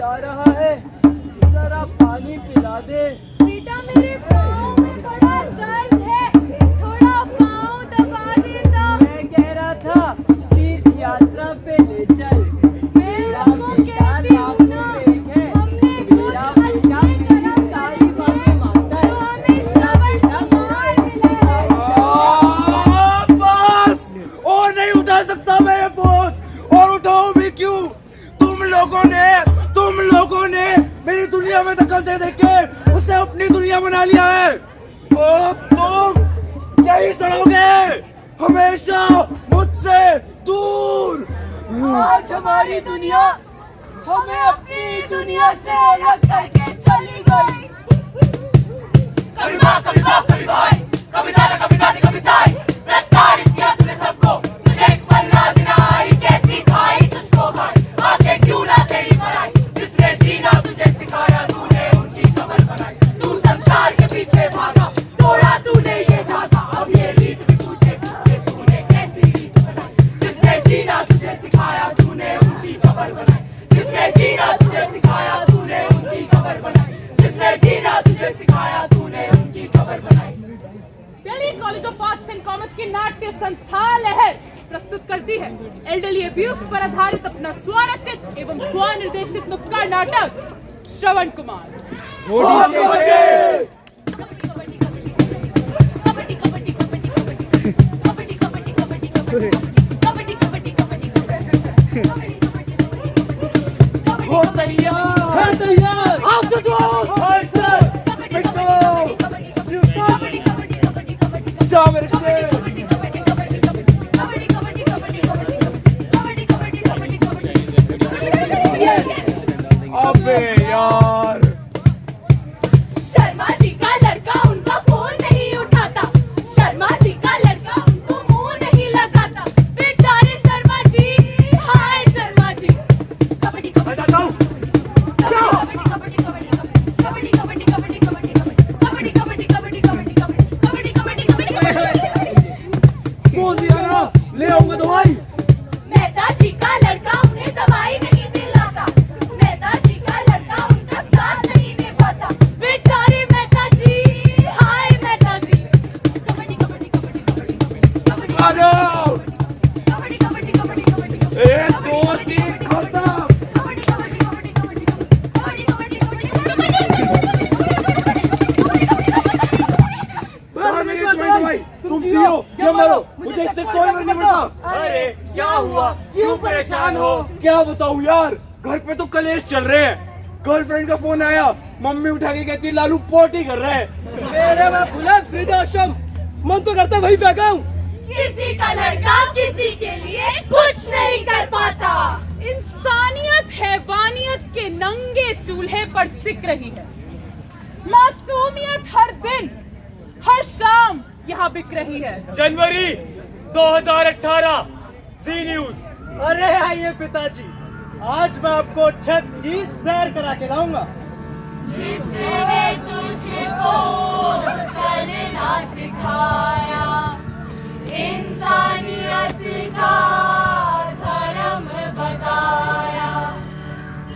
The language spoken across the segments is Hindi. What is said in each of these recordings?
बुला रहा है, जरा पानी पिला दे। बेटा मेरे पाँव में बड़ा दर्द है, थोड़ा पाँव दबा देता। मैं कह रहा था तीर्थ यात्रा पे ले चल। मैं आपको कहती हूँ ना, हमने कुछ अच्छे कर्म करे हैं, जो हमें श्रवण कुमार मिला है। बस और नहीं उठा सकता मैं ये बोझ, और उठाऊं भी क्यों? तुम लोगों ने मेरी दुनिया में दखल दे के उसे अपनी दुनिया बना लिया है। और तुम यही सड़ोगे हमेशा मुझसे दूर। आज हमारी दुनिया हमें अपनी दुनिया से अलग करके चली गई। कविता कविता कविताएं, कविता न कविता न कविताएं, मैं तारीफ किया तूने सबको, तुझे एक पल्ला जिनाई, कैसी खाई तुझको भाई, आंखें क्यों ना तेरी बनाई, जिसने जीना तुझे सिखाया, तूने उनकी कमर बनाई, तू संसार के पीछे भागा, तोड़ा तूने ये धागा, अब ये रीत भी पूछे तुझसे, तूने कैसी रीत बनाई, जिसने जीना तुझे सिखाया, तूने उनकी कमर बनाई, जिसने जीना तुझे सिखाया, तूने उनकी कमर बनाई, जिसने जीना तुझे सिखाया, तूने उनकी कमर बनाई। Delhi college of arts and commerce की नाट्य संस्था लहर प्रस्तुत करती है एल्डरली अब्यूज पर आधारित अपना स्वरचित एवं स्वनिर्देशित नुक्कड़ नाटक श्रवण कुमार। अबे यार, शर्मा जी का लड़का उनका फोन नहीं उठाता, शर्मा जी का लड़का उनको मुंह नहीं लगाता, बेचारे शर्मा जी, हाय शर्मा जी। कबड्डी कबड्डी कबड्डी कबड्डी कबड्डी कबड्डी कबड्डी कबड्डी कबड्डी कबड्डी कबड्डी कबड्डी कबड्डी कबड्डी कबड्डी। कौन दिया रहा? ले आऊंगा दवाई। मेहता जी का लड़का उन्हें दवाई नहीं दिलाता, मेहता जी का लड़का उनका साथ नहीं निभाता, बेचारे मेहता जी, हाय मेहता जी। कबड्डी कबड्डी कबड्डी कबड्डी कबड्डी आ जाओ। कबड्डी कबड्डी कबड्डी कबड्डी एक दो तीन खत्म। कबड्डी कबड्डी कबड्डी कबड्डी कबड्डी कबड्डी तुम्हारी दवाई, तुम जियो या मरो, मुझे इससे कोई फर्क नहीं पड़ता। अरे क्या हुआ, क्यों परेशान हो? क्या बताऊं यार, घर पे तो कलेश चल रहे हैं। गर्लफ्रेंड का फोन आया, मम्मी उठा के कहती लालू पोटी कर रहे हैं। मेरे वहाँ खुला वृद्धाश्रम, मन तो करता वही फेंकाऊं। किसी का लड़का किसी के लिए कुछ नहीं कर पाता। इंसानियत हैवानियत के नंगे चूल्हे पर सिक रही है, मासूमियत हर दिन हर शाम यहाँ बिक रही है। जनवरी 2018 जी न्यूज। अरे आइए पिताजी, आज मैं आपको छत की सैर करा के लाऊंगा। जिसने तुझको चलना सिखाया, इंसानियत का धर्म बताया,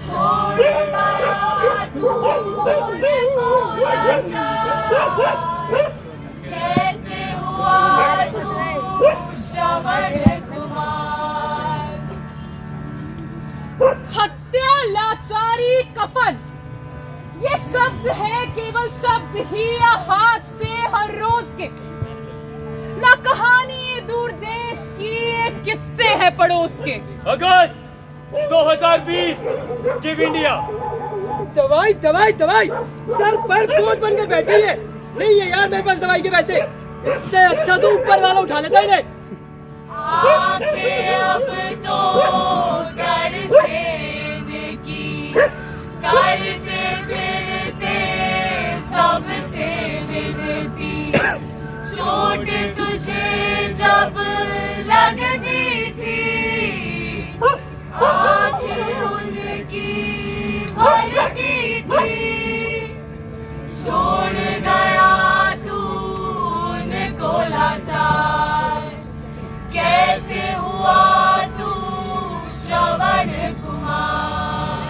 छोड़ गया तू उनको नचा, कैसे हुआ तू श्रवण कुमार। हत्या, लाचारी, कफन, ये शब्द है केवल शब्द ही या हाथ से हर रोज के, ना कहानी दूर देश की, एक किस्से है पड़ोस के। अगस्त 2020 गिव इंडिया। दवाई दवाई दवाई, सर पर बोझ बन के बैठी है। नहीं है यार मेरे पास दवाई के पैसे, इससे अच्छा तो ऊपर वाला उठा लेता इन्हें। आंखें अब तो कर सेन की, करते फिरते सबसे विनती, चोट तुझे जब लगती थी, आंखें उनकी भरती थी, छोड़ गया तू उनको लाचार, कैसे हुआ तू श्रवण कुमार।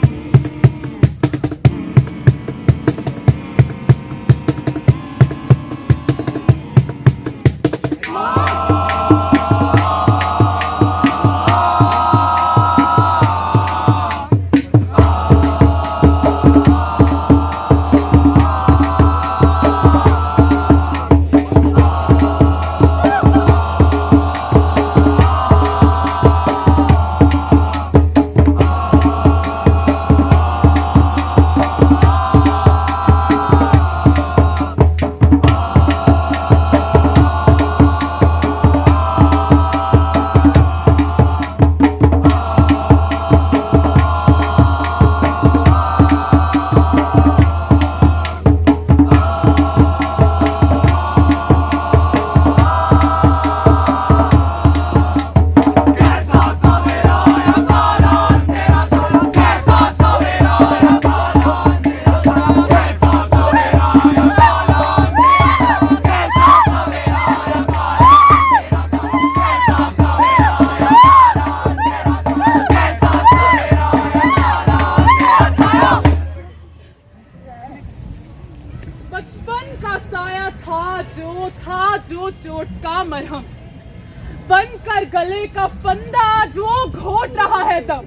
बनकर गले का फंदा आज वो घोट रहा है दम।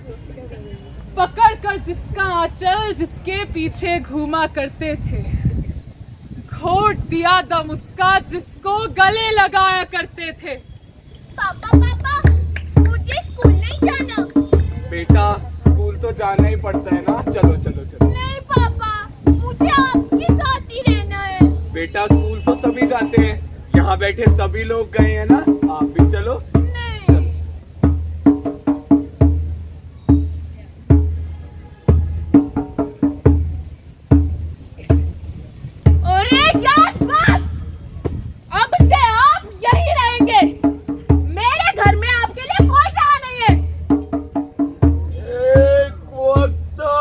पकड़कर जिसका आंचल जिसके पीछे घूमा करते थे, घोट दिया दम उसका जिसको गले लगाया करते थे। पापा पापा, मुझे स्कूल नहीं जाना। बेटा स्कूल तो जाना ही पड़ता है ना, चलो चलो चलो। नहीं पापा, मुझे आपके साथ ही रहना है। बेटा स्कूल तो सभी जाते हैं, यहाँ बैठे सभी लोग गए हैं ना, आप भी चलो। नहीं। अरे यार बस, अब से आप यही रहेंगे। मेरे घर में आपके लिए कोई जगह नहीं है। एक वक्त था,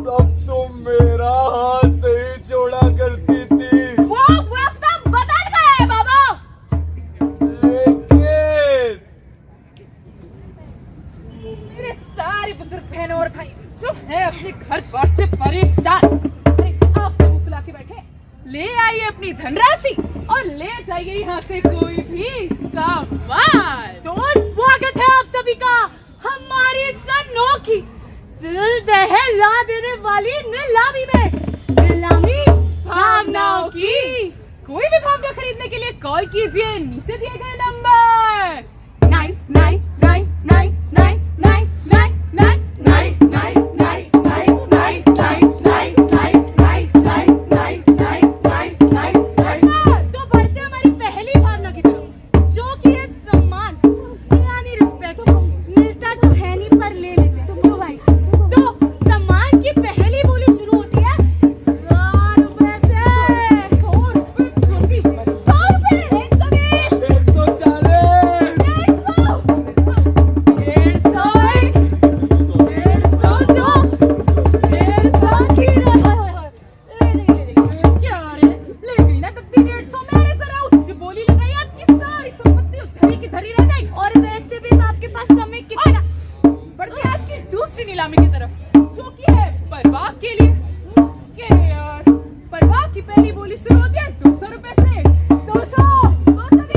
तब तुम मेरा हाथ नहीं छोड़ा करती थी, वो वक्त अब बदल गया है बाबा। लेकिन मेरे सारे बुजुर्ग बहनों और भाई जो है अपने घर बार से परेशान, अरे आप मुंह फुला के बैठे, ले आइए अपनी धनराशि और ले जाइए यहाँ से कोई भी सामान। तो स्वागत है आप सभी का हमारी इस अनोखी दिल दहला देने वाली नीलामी में, नीलामी भावनाओं की। कोई भी भावना खरीदने के लिए कॉल कीजिए नीचे दिए गए नंबर 99999999999999। तो बढ़ते हमारी पहली भावना की तरफ, जो कि है सम्मान, यानी रिस्पेक्ट। मिलता तो है नहीं पर ले लेते हैं। सुनो भाई, तो सम्मान की पहली बोली शुरू होती है 100 रुपए से। 100 रुपए? 100 रुपए? 120, 140, दूसरी नीलामी की तरफ, जो कि है परवाह के लिए। के यार, परवाह की पहली बोली शुरू होती है 200 रुपए से। 200, 250,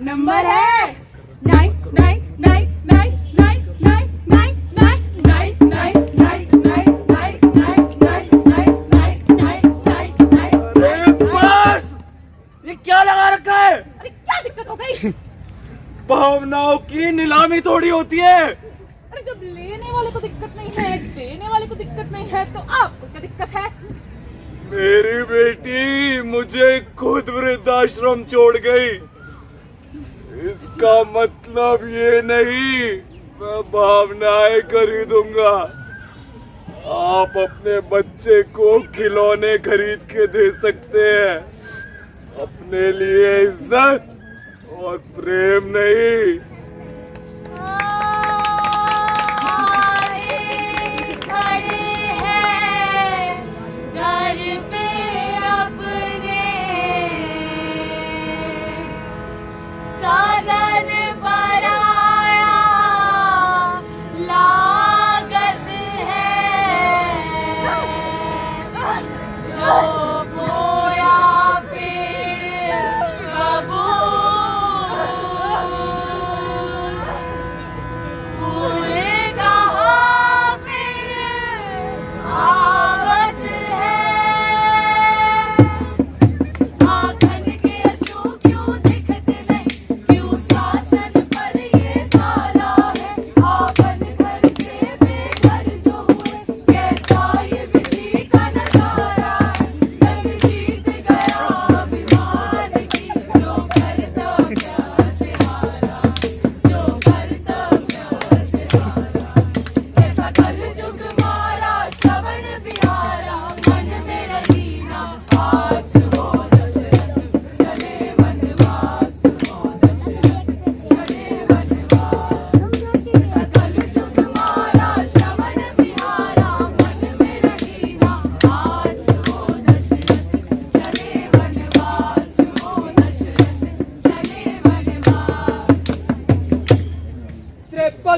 नंबर है 9999999999999999। अरे बस, ये क्या लगा रखा है? अरे क्या दिक्कत हो गई? भावनाओं की नीलामी थोड़ी होती है। अरे जब लेने वाले को दिक्कत नहीं है, देने वाले को दिक्कत नहीं है, तो आपको क्या दिक्कत है? मेरी बेटी मुझे खुद वृद्धाश्रम छोड़ गई, इसका मतलब ये नहीं मैं भावनाएं खरीदूंगा। आप अपने बच्चे को खिलौने खरीद के दे सकते हैं, अपने लिए इज्जत और प्रेम नहीं।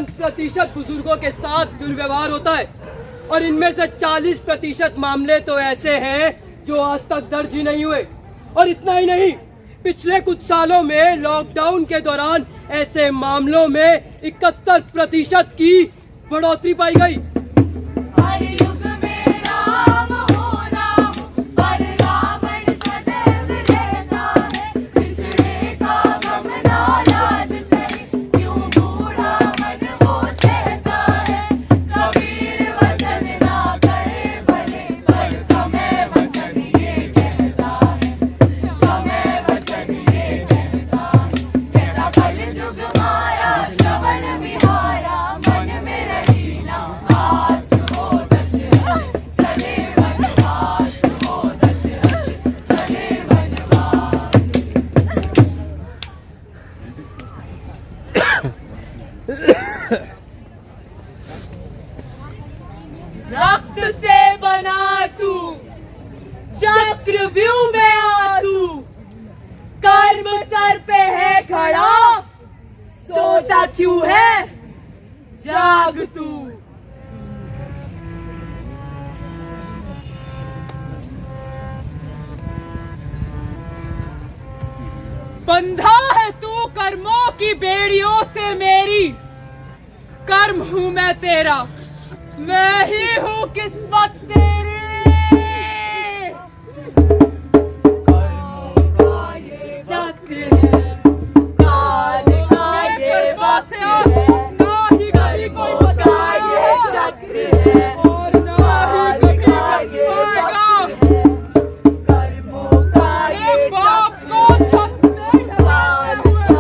55% बुजुर्गों के साथ दुर्व्यवहार होता है और इनमें से 40% मामले तो ऐसे हैं जो आज तक दर्ज ही नहीं हुए। और इतना ही नहीं, पिछले कुछ सालों में लॉकडाउन के दौरान ऐसे मामलों में 71% की बढ़ोतरी पाई गई। हर युग में राम हो राम, पर रावण सदैव रहता है। पिछड़े का गम ना याद सही, क्यों बूढ़ा मन वो सहता है। कबीर वचन ना करे भले, पर समय वचन ये कहता है। समय वचन ये कहता है। कैसा कल युग माया श्रवण विहारा, मन में रही ना आस हो दशरथ चले वनवास, हो दशरथ चले वनवास। रक्त से बना तू, चक्रव्यूह में आ तू, कर्म सर पे है खड़ा, सोता क्यों है, जाग तू। बंधा है तू कर्मों की बेड़ियों से मेरी, कर्म हूं मैं तेरा, मैं ही हूं किस्मत तेरी। चक्र है, काल का ये वक्त है, ना ही कभी कोई बताए चक्र है, और ना ही कभी बचपाएगा। कर्मों का अरे ये बाप को छत से ढलाते हुए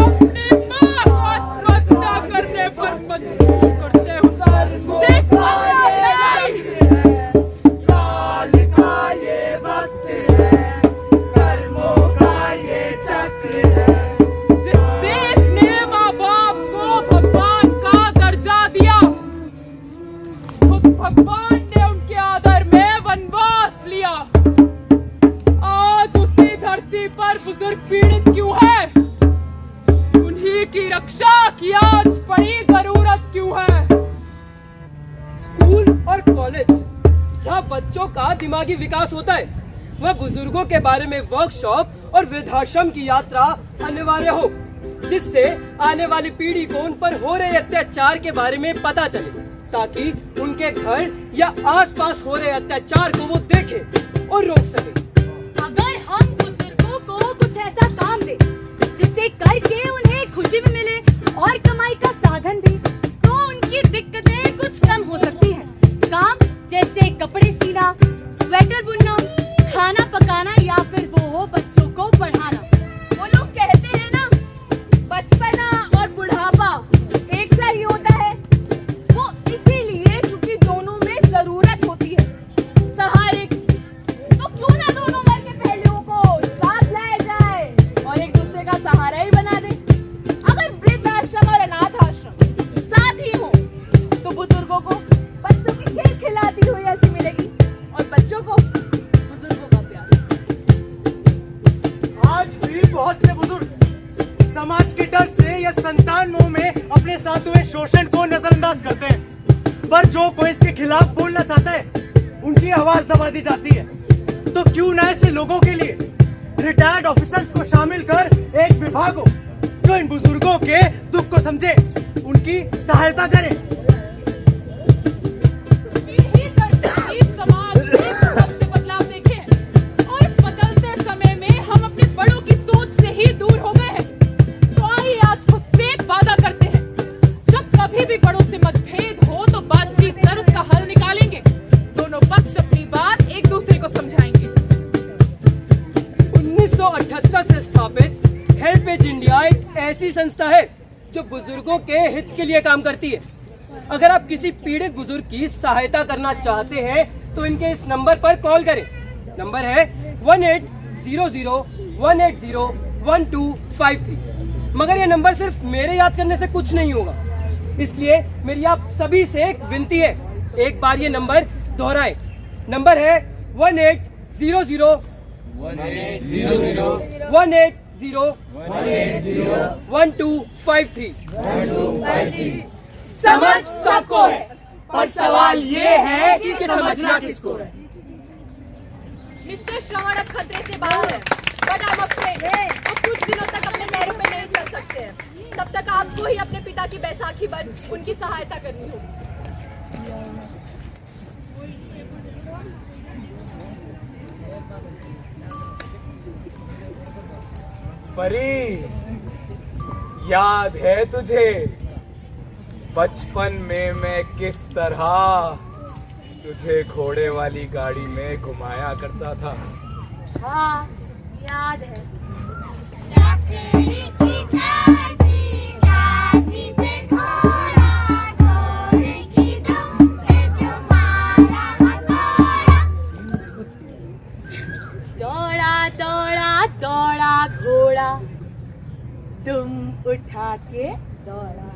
अपनी मां को आत्महत्या करने पर मजबूर करते हुए मुझे काल का ये वक्त है, कर्मों का ये चक्र है। जिस देश ने माँ बाप को भगवान का दर्जा दिया, खुद भगवान ने उनके आदर में वनवास लिया। आज उसी धरती पर बुजुर्ग पीड़ित क्यों है? उन्हीं की रक्षा की आज बड़ी जरूरत क्यों है? स्कूल और कॉलेज जहाँ बच्चों का दिमागी विकास होता है, वह बुजुर्गों के बारे में वर्कशॉप और वृद्धाश्रम की यात्रा अनिवार्य हो, जिससे आने वाली पीढ़ी को उन पर हो रहे अत्याचार के बारे में पता चले, ताकि उनके घर या आसपास हो रहे अत्याचार को वो देखें और रोक सके। अगर हम बुजुर्गों को कुछ ऐसा काम दे जिससे करके उन्हें खुशी भी मिले और कमाई का साधन भी, तो उनकी दिक्कतें कुछ कम हो सकती हैं। काम जैसे कपड़े सीना, स्वेटर बुनना, खाना पकाना या फिर वो हो बच्चों को पढ़ाना। वो लोग कहते हैं ना, बचपना और बुढ़ापा एक सा ही होता है। वो इसीलिए क्योंकि दोनों में जरूरत होती है सहारे की। तो क्यों ना दोनों वर्ग के पहलुओं को साथ लाया जाए और एक दूसरे का सहारा ही बना दे। अगर वृद्धाश्रम और अनाथ आश्रम साथ ही हो, तो बुजुर्गों को बच्चों की खेल खिलाती हुई हंसी मिलेगी और बच्चों को बुजुर्गों का प्यार। आज भी बहुत से बुजुर्ग समाज के डर से या संतान मोह में अपने साथ हुए शोषण को नजरअंदाज करते हैं, पर जो कोई इसके खिलाफ बोलना चाहता है, उनकी आवाज दबा दी जाती है। तो क्यों ना ऐसे लोगों के लिए रिटायर्ड ऑफिसर्स को शामिल कर एक विभाग हो जो इन बुजुर्गों के दुख को समझे, उनकी सहायता करे। इस समाज में सबसे बदलाव देखे हैं और इस बदलते समय में हम अपने बड़ों की सोच से ही दूर हो गए हैं। तो आइए आज खुद से एक वादा करते हैं, जब कभी भी बड़ों से मतभेद हो तो बातचीत कर उसका हल निकालेंगे। दोनों पक्ष अपनी बात एक दूसरे को समझाएंगे। 1978 से स्थापित हेल्पेज इंडिया एक ऐसी संस्था है जो बुजुर्गों के हित के लिए काम करती है। अगर आप किसी पीड़ित बुजुर्ग की सहायता करना चाहते हैं तो इनके इस नंबर पर कॉल करें। नंबर है 1800-180-1253। मगर ये नंबर सिर्फ मेरे याद करने से कुछ नहीं होगा, इसलिए मेरी आप सभी से एक विनती है, एक बार ये नंबर दोहराएं। नंबर है 1800-180-1253। 1253। समझ सबको है, पर सवाल ये है कि समझना किसको है। मिस्टर श्रवण अब खतरे से बाहर है, बट आप अफ्रेड वो कुछ दिनों तक अपने पैरों पे नहीं चल सकते हैं। तब तक आपको ही अपने पिता की बैसाखी बन उनकी सहायता करनी होगी। परी, याद है तुझे बचपन में मैं किस तरह तुझे घोड़े वाली गाड़ी में घुमाया करता था? हाँ याद है। दौड़ा दौड़ा दौड़ा घोड़ा तुम उठा के दौड़ा।